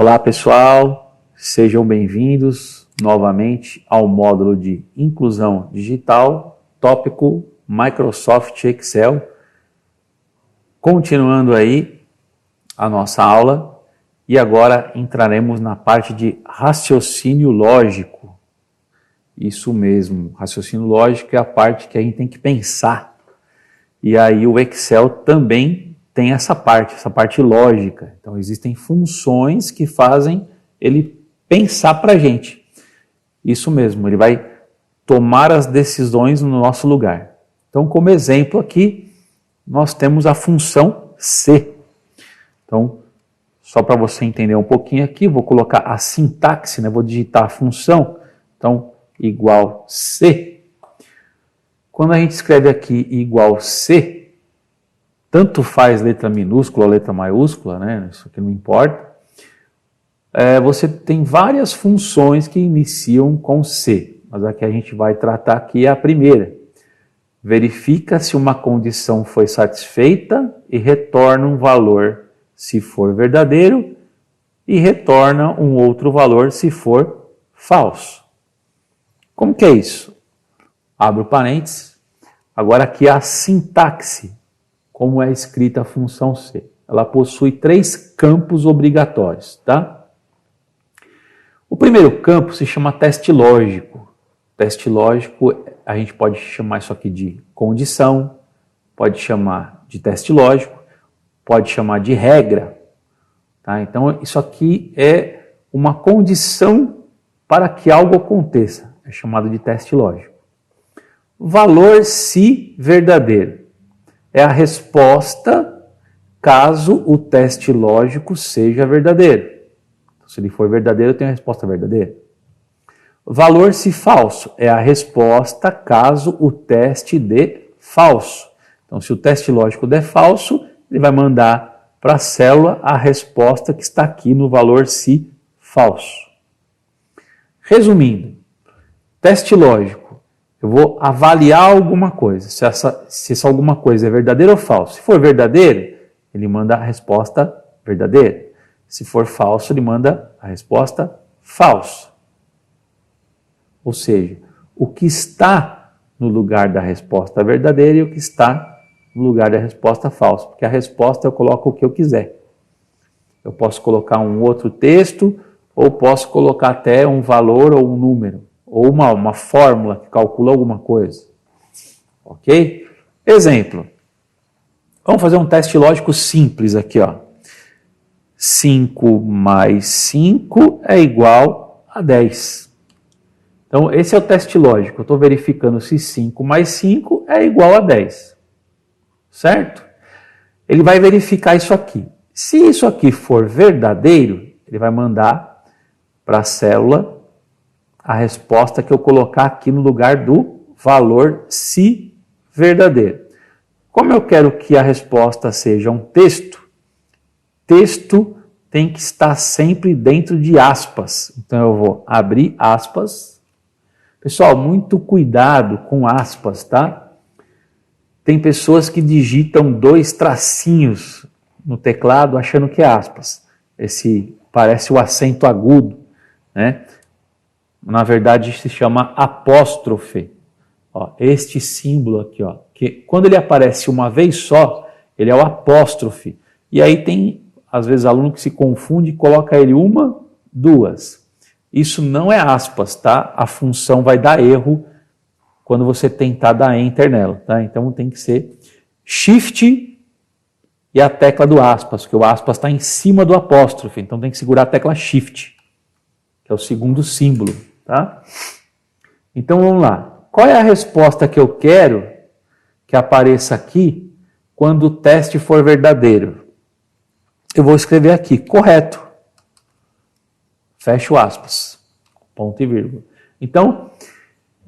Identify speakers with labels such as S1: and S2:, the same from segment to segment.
S1: Olá pessoal, sejam bem-vindos novamente ao módulo de Inclusão Digital, tópico Microsoft Excel. Continuando aí a nossa aula e agora entraremos na parte de raciocínio lógico. Isso mesmo, raciocínio lógico é a parte que a gente tem que pensar. E aí o Excel também tem essa parte lógica. Então existem funções que fazem ele pensar para a gente. Isso mesmo, ele vai tomar as decisões no nosso lugar. Então, como exemplo aqui, nós temos a função C. Então, só para você entender um pouquinho aqui, vou colocar a sintaxe, né? Vou digitar a função. Então, igual C. Quando a gente escreve aqui igual C, tanto faz letra minúscula ou letra maiúscula, né? Isso aqui não importa. Você tem várias funções que iniciam com C, mas a que a gente vai tratar aqui é a primeira. Verifica se uma condição foi satisfeita e retorna um valor se for verdadeiro e retorna um outro valor se for falso. Como que é isso? Abro parênteses. Agora aqui a sintaxe, como é escrita a função C. Ela possui 3 campos obrigatórios, tá? O primeiro campo se chama teste lógico. Teste lógico, a gente pode chamar isso aqui de condição, pode chamar de teste lógico, pode chamar de regra. Tá? Então, isso aqui é uma condição para que algo aconteça. É chamado de teste lógico. Valor se verdadeiro. É a resposta caso o teste lógico seja verdadeiro. Então, se ele for verdadeiro, eu tenho a resposta verdadeira. Valor se falso é a resposta caso o teste dê falso. Então, se o teste lógico der falso, ele vai mandar para a célula a resposta que está aqui no valor se falso. Resumindo, teste lógico. Eu vou avaliar alguma coisa, se essa alguma coisa é verdadeira ou falsa. Se for verdadeiro, ele manda a resposta verdadeira. Se for falso, ele manda a resposta falsa. Ou seja, o que está no lugar da resposta verdadeira e o que está no lugar da resposta falsa. Porque a resposta eu coloco o que eu quiser. Eu posso colocar um outro texto ou posso colocar até um valor ou um número. Ou uma fórmula que calcula alguma coisa. Ok? Exemplo. Vamos fazer um teste lógico simples aqui, ó. 5 mais 5 é igual a 10. Então, esse é o teste lógico. Eu estou verificando se 5 mais 5 é igual a 10. Certo? Ele vai verificar isso aqui. Se isso aqui for verdadeiro, ele vai mandar para a célula a resposta que eu colocar aqui no lugar do valor se verdadeiro. Como eu quero que a resposta seja um texto, texto tem que estar sempre dentro de aspas. Então eu vou abrir aspas. Pessoal, muito cuidado com aspas, tá? Tem pessoas que digitam 2 tracinhos no teclado achando que é aspas. Esse parece o acento agudo, né? Na verdade, se chama apóstrofe. Ó, este símbolo aqui, ó, que quando ele aparece uma vez só, ele é o apóstrofe. E aí tem, às vezes, aluno que se confunde e coloca ele 1, 2. Isso não é aspas, tá? A função vai dar erro quando você tentar dar enter nela, tá? Então tem que ser shift e a tecla do aspas, porque o aspas está em cima do apóstrofe, então tem que segurar a tecla shift, que é o segundo símbolo. Tá? Então vamos lá. Qual é a resposta que eu quero que apareça aqui quando o teste for verdadeiro? Eu vou escrever aqui, correto. Fecho aspas. Ponto e vírgula. Então,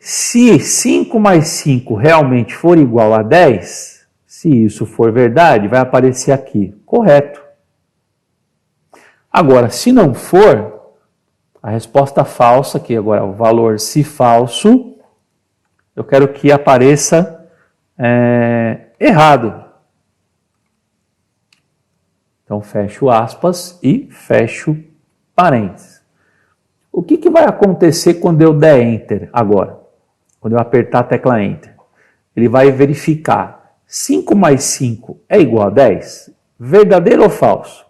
S1: se 5 mais 5 realmente for igual a 10, se isso for verdade, vai aparecer aqui, correto. Agora, se não for, a resposta falsa, que agora é o valor se falso, eu quero que apareça errado. Então, fecho aspas e fecho parênteses. O que vai acontecer quando eu der Enter agora? Quando eu apertar a tecla Enter? Ele vai verificar 5 mais 5 é igual a 10? Verdadeiro ou falso?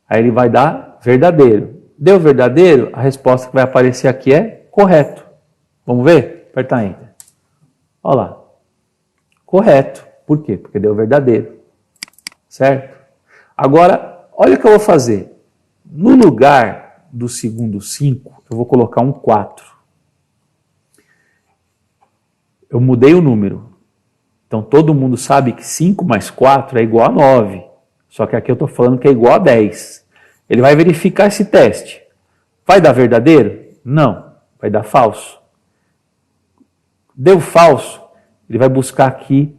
S1: Aí ele vai dar verdadeiro. Deu verdadeiro? A resposta que vai aparecer aqui é correto. Vamos ver? Apertar Enter. Olha lá. Correto. Por quê? Porque deu verdadeiro. Certo? Agora, olha o que eu vou fazer. No lugar do segundo 5, eu vou colocar um 4. Eu mudei o número. Então, todo mundo sabe que 5 mais 4 é igual a 9. Só que aqui eu estou falando que é igual a 10. Ele vai verificar esse teste. Vai dar verdadeiro? Não. Vai dar falso. Deu falso, ele vai buscar aqui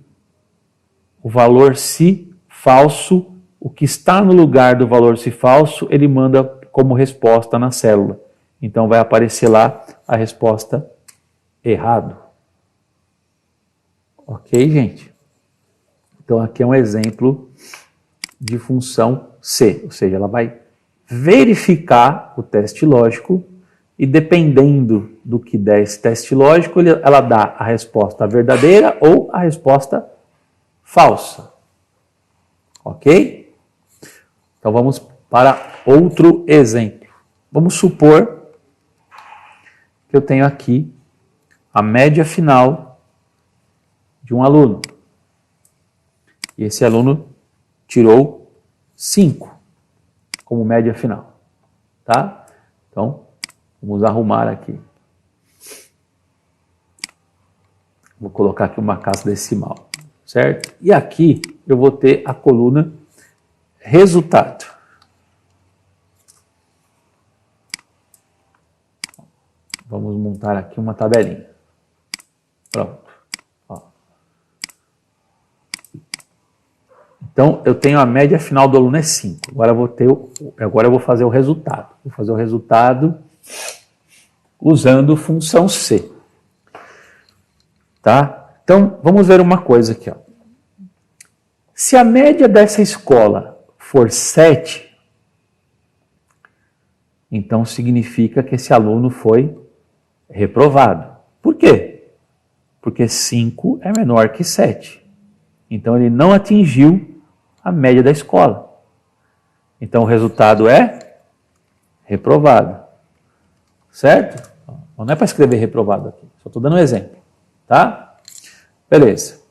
S1: o valor se falso. O que está no lugar do valor se falso, ele manda como resposta na célula. Então vai aparecer lá a resposta errado. Ok, gente? Então aqui é um exemplo de função C, ou seja, ela vai verificar o teste lógico e dependendo do que der esse teste lógico, ela dá a resposta verdadeira ou a resposta falsa. Ok? Então vamos para outro exemplo. Vamos supor que eu tenho aqui a média final de um aluno. E esse aluno tirou 5 como média final. Tá? Então, vamos arrumar aqui. Vou colocar aqui uma casa decimal, certo? E aqui eu vou ter a coluna resultado. Vamos montar aqui uma tabelinha. Pronto. Ó. Então, eu tenho a média final do aluno é 5. Agora eu vou fazer o resultado. Vou fazer o resultado usando função C. Tá? Então, vamos ver uma coisa aqui. Ó. Se a média dessa escola for 7, então significa que esse aluno foi reprovado. Por quê? Porque 5 é menor que 7. Então, ele não atingiu a média da escola. Então, o resultado é reprovado. Certo? Não é para escrever reprovado aqui. Só estou dando um exemplo. Tá? Beleza.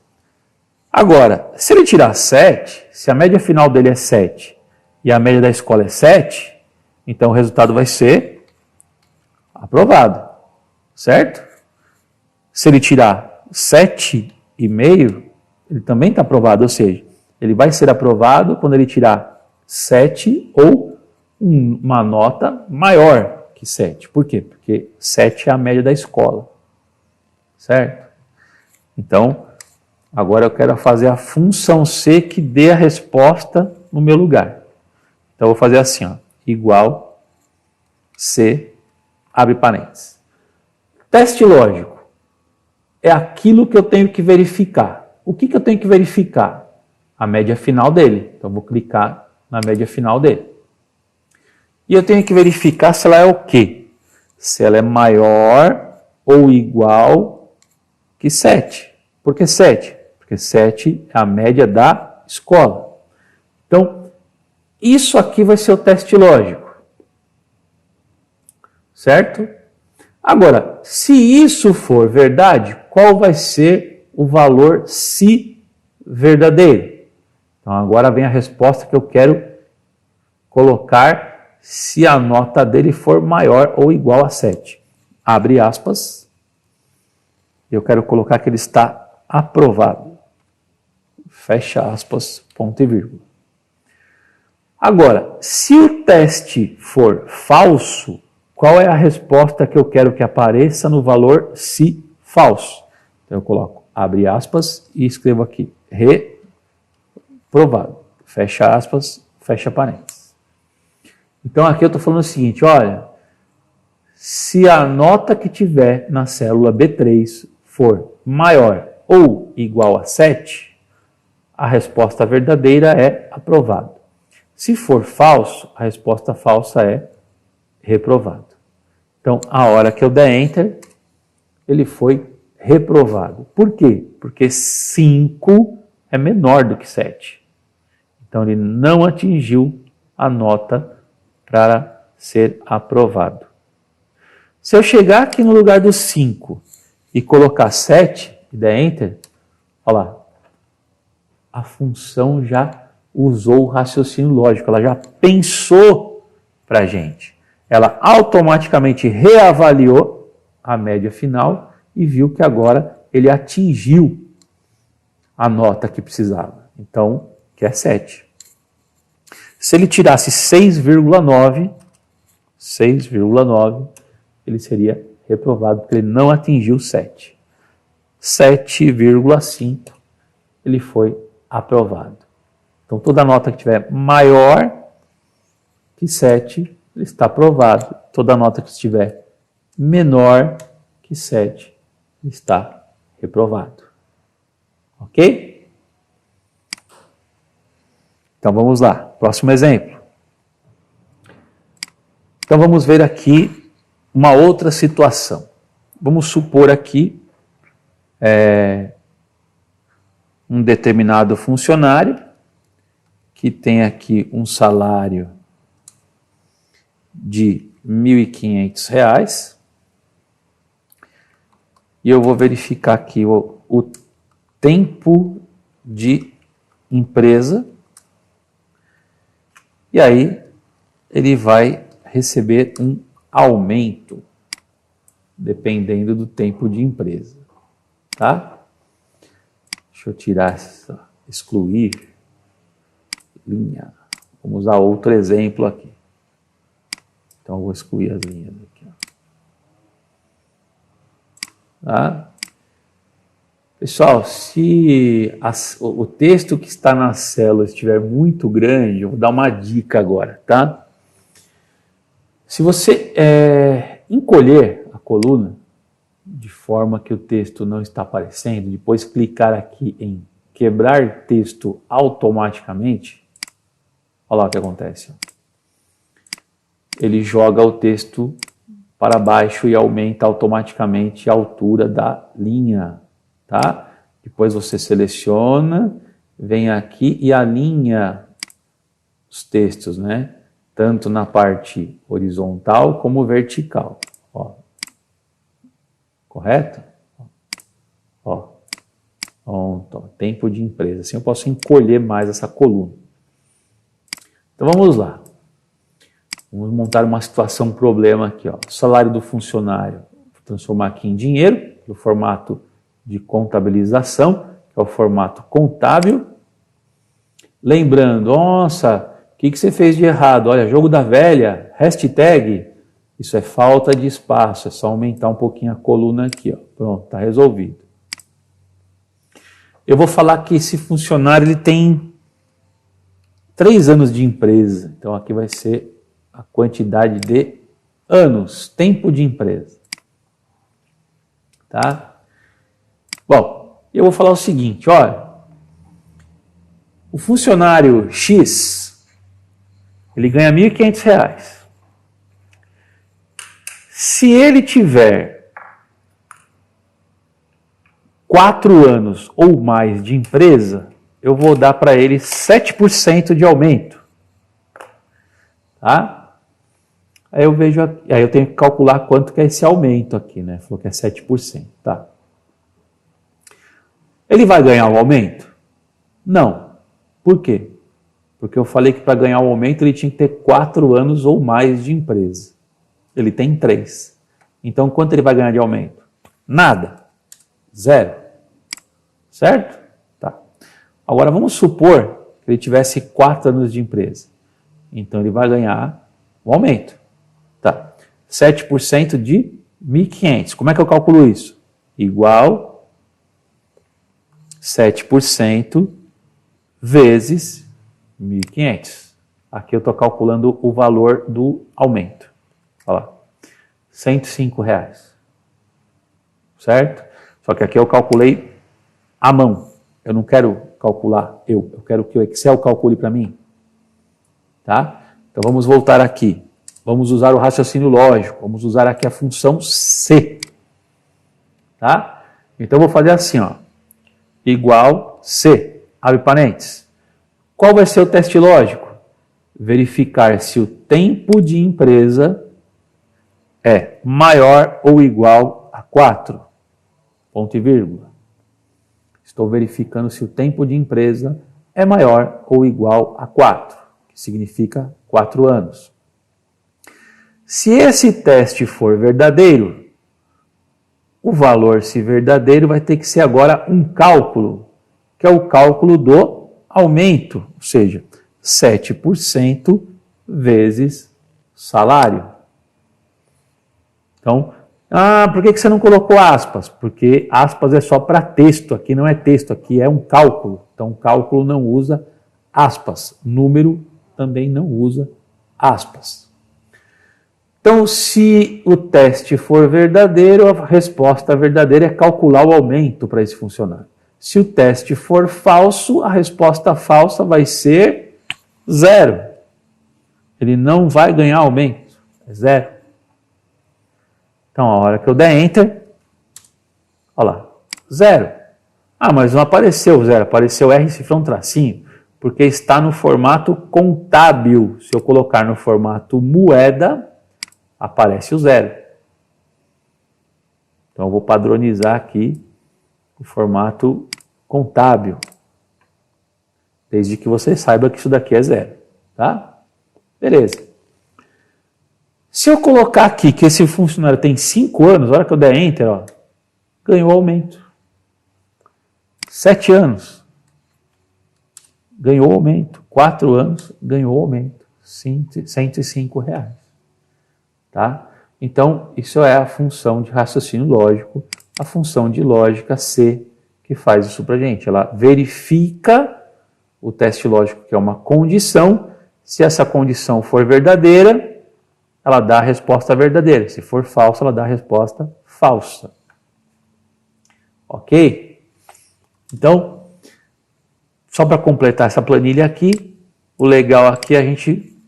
S1: Agora, se ele tirar 7, se a média final dele é 7 e a média da escola é 7, então o resultado vai ser aprovado. Certo? Se ele tirar 7,5, ele também está aprovado. Ou seja, ele vai ser aprovado quando ele tirar 7 ou uma nota maior que 7. Por quê? Porque 7 é a média da escola. Certo? Então, agora eu quero fazer a função C que dê a resposta no meu lugar. Então, eu vou fazer assim, ó, igual C, abre parênteses. Teste lógico é aquilo que eu tenho que verificar. O que eu tenho que verificar? A média final dele. Então, eu vou clicar na média final dele. E eu tenho que verificar se ela é o quê? Se ela é maior ou igual que 7. Por que 7? Porque 7 é a média da escola. Então, isso aqui vai ser o teste lógico. Certo? Agora, se isso for verdade, qual vai ser o valor se verdadeiro? Então, agora vem a resposta que eu quero colocar se a nota dele for maior ou igual a 7. Abre aspas. Eu quero colocar que ele está aprovado. Fecha aspas, ponto e vírgula. Agora, se o teste for falso, qual é a resposta que eu quero que apareça no valor se falso? Então eu coloco, abre aspas e escrevo aqui, reprovado. Fecha aspas, fecha parênteses. Então aqui eu estou falando o seguinte, olha, se a nota que tiver na célula B3 for maior ou igual a 7, a resposta verdadeira é aprovado. Se for falso, a resposta falsa é reprovado. Então, a hora que eu der Enter, ele foi reprovado. Por quê? Porque 5 é menor do que 7. Então, ele não atingiu a nota para ser aprovado. Se eu chegar aqui no lugar do 5 e colocar 7 e der Enter, olha lá, a função já usou o raciocínio lógico, ela já pensou para a gente. Ela automaticamente reavaliou a média final e viu que agora ele atingiu a nota que precisava. Então, que é 7. Se ele tirasse 6,9, ele seria reprovado, porque ele não atingiu 7. 7,5, ele foi aprovado. Então, toda nota que tiver maior que 7, ele está aprovado. Toda nota que estiver menor que 7, ele está reprovado. Ok? Então, vamos lá. Próximo exemplo. Então, vamos ver aqui uma outra situação. Vamos supor aqui um determinado funcionário que tem aqui um salário de R$ 1.500 e eu vou verificar aqui o tempo de empresa e aí ele vai receber um aumento dependendo do tempo de empresa, tá? Deixa eu tirar excluir linha. Vamos usar outro exemplo aqui. Então, eu vou excluir as linhas aqui. Tá? Pessoal, se o texto que está na célula estiver muito grande, eu vou dar uma dica agora, tá? Se você encolher a coluna de forma que o texto não está aparecendo, depois clicar aqui em quebrar texto automaticamente, olha lá o que acontece. Ele joga o texto para baixo e aumenta automaticamente a altura da linha, tá? Depois você seleciona, vem aqui e alinha os textos, né? Tanto na parte horizontal como vertical. Ó. Correto? Ó. Pronto. Tempo de empresa. Assim eu posso encolher mais essa coluna. Então vamos lá. Vamos montar uma situação, um problema aqui. Ó. O salário do funcionário, vou transformar aqui em dinheiro, no formato de contabilização, que é o formato contábil. Lembrando, nossa, o que você fez de errado? Olha, jogo da velha, hashtag, isso é falta de espaço, é só aumentar um pouquinho a coluna aqui. Ó. Pronto, está resolvido. Eu vou falar que esse funcionário ele tem 3 anos de empresa, então aqui vai ser a quantidade de anos, tempo de empresa. Tá? Bom, eu vou falar o seguinte, olha, o funcionário X, ele ganha R$ 1.500. Se ele tiver 4 anos ou mais de empresa, eu vou dar para ele 7% de aumento. Tá? Aí eu vejo, aí eu tenho que calcular quanto que é esse aumento aqui, né? Falou que é 7%, tá? Ele vai ganhar um aumento? Não. Por quê? Porque eu falei que para ganhar um aumento ele tinha que ter 4 anos ou mais de empresa. Ele tem 3. Então, quanto ele vai ganhar de aumento? Nada. 0. Certo? Tá. Agora, vamos supor que ele tivesse 4 anos de empresa. Então, ele vai ganhar um aumento. Tá. 7% de 1.500. Como é que eu calculo isso? Igual 7% vezes 1.500. Aqui eu estou calculando o valor do aumento. Olha lá. R$105. Certo? Só que aqui eu calculei à mão. Eu não quero calcular eu quero que o Excel calcule para mim. Tá? Então vamos voltar aqui. Vamos usar o raciocínio lógico, vamos usar aqui a função C. Tá? Então, eu vou fazer assim, ó, igual C, abre parênteses. Qual vai ser o teste lógico? Verificar se o tempo de empresa é maior ou igual a 4, ponto e vírgula. Estou verificando se o tempo de empresa é maior ou igual a 4, que significa 4 anos. Se esse teste for verdadeiro, o valor, se verdadeiro, vai ter que ser agora um cálculo, que é o cálculo do aumento, ou seja, 7% vezes salário. Então, por que você não colocou aspas? Porque aspas é só para texto, aqui não é texto, aqui é um cálculo. Então, cálculo não usa aspas, número também não usa aspas. Então, se o teste for verdadeiro, a resposta verdadeira é calcular o aumento para esse funcionário. Se o teste for falso, a resposta falsa vai ser 0. Ele não vai ganhar aumento, é 0. Então, a hora que eu der Enter, olha lá, 0. Mas não apareceu 0, apareceu R cifrão tracinho, porque está no formato contábil. Se eu colocar no formato moeda, aparece o 0. Então, eu vou padronizar aqui o formato contábil, desde que você saiba que isso daqui é 0, tá? Beleza. Se eu colocar aqui que esse funcionário tem 5 anos, a hora que eu der Enter, ó, ganhou aumento. 7 anos, ganhou aumento. 4 anos, ganhou aumento. R$105. Tá? Então, isso é a função de raciocínio lógico, a função de lógica C, que faz isso para a gente. Ela verifica o teste lógico, que é uma condição. Se essa condição for verdadeira, ela dá a resposta verdadeira. Se for falsa, ela dá a resposta falsa. Ok? Então, só para completar essa planilha aqui, o legal aqui é a gente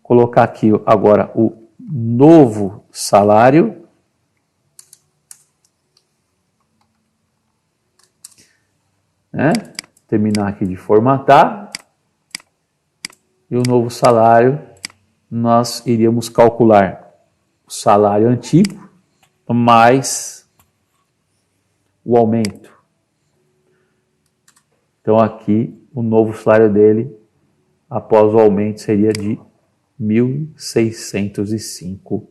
S1: colocar aqui agora o novo salário. Né? Terminar aqui de formatar. E o novo salário, nós iríamos calcular o salário antigo mais o aumento. Então aqui o novo salário dele, após o aumento, seria de R$1.605.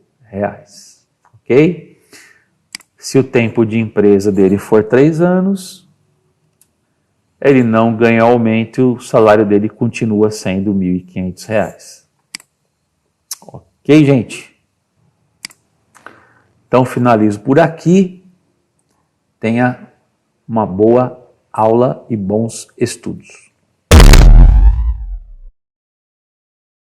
S1: Ok? Se o tempo de empresa dele for 3 anos, ele não ganha aumento e o salário dele continua sendo R$1.500. Ok, gente? Então, finalizo por aqui. Tenha uma boa aula e bons estudos.